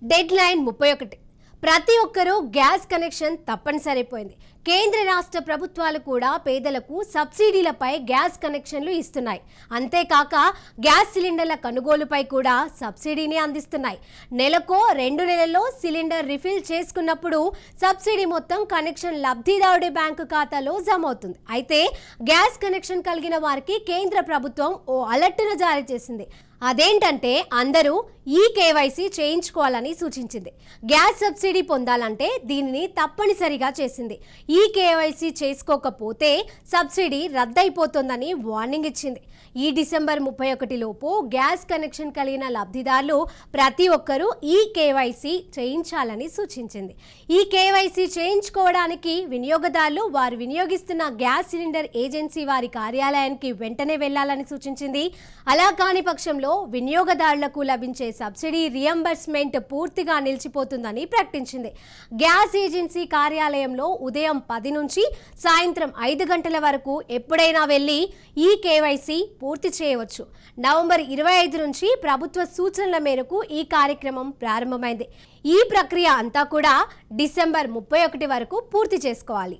Dead line 31. ప్రతి ఒక్కరూ gas connection తప్పనిసరైపోయింది. కేంద్ర రాష్ట్ర ప్రభుత్వాలు కూడా పేదలకు సబ్సిడీలపై గ్యాస్ కనెక్షన్లు ఇస్తున్నాయి. అంతేకాక గ్యాస్ సిలిండర్ల కొనుగోలుపై కూడా సబ్సిడీని అందిస్తున్నాయి. నెలకో 2 నెలల్లో సిలిండర్ రిఫిల్ చేసుకున్నప్పుడు సబ్సిడీ మొత్తం కనెక్షన్ లబ్ధిదారుడి బ్యాంకు ఖాతాలో జమ అవుతుంది. అయితే గ్యాస్ కనెక్షన్ కలిగిన వారికి కేంద్ర ప్రభుత్వం ఓ అలర్ట్ను జారీ చేసింది. అదేంటంటే అందరూ ఈ కేవైసీ చేయించుకోవాలని సూచించింది. గ్యాస్ సబ్సిడీ పొందాలంటే దీనిని తప్పనిసరిగా చేసింది. ఈ కేవైసీ చేసుకోకపోతే సబ్సిడీ రద్దయిపోతుందని వార్నింగ్ ఇచ్చింది. ఈ డిసెంబర్ 31 లోపు గ్యాస్ కనెక్షన్ కలిగిన లబ్ధిదారులు ప్రతి ఒక్కరూ ఈ కేవైసీ చేయించాలని సూచించింది. ఈ కేవైసీ చేయించుకోవడానికి వినియోగదారులు వారు వినియోగిస్తున్న గ్యాస్ సిలిండర్ ఏజెన్సీ వారి కార్యాలయానికి వెంటనే వెళ్లాలని సూచించింది. అలా కాని పక్షంలో వినియోగదారులకు లభించే సబ్సిడీ రియంబర్స్మెంట్ పూర్తిగా నిలిచిపోతుందని ప్రకటించింది. గ్యాస్ ఏజెన్సీ కార్యాలయంలో ఉదయం 10 నుంచి సాయంత్రం 5 గంటల వరకు ఎప్పుడైనా వెళ్లి ఈ కేవైసీ పూర్తి చేయవచ్చు. నవంబర్ 25 నుంచి ప్రభుత్వ సూచనల మేరకు ఈ కార్యక్రమం ప్రారంభమైంది. ఈ ప్రక్రియ అంతా కూడా డిసెంబర్ 31 వరకు పూర్తి చేసుకోవాలి.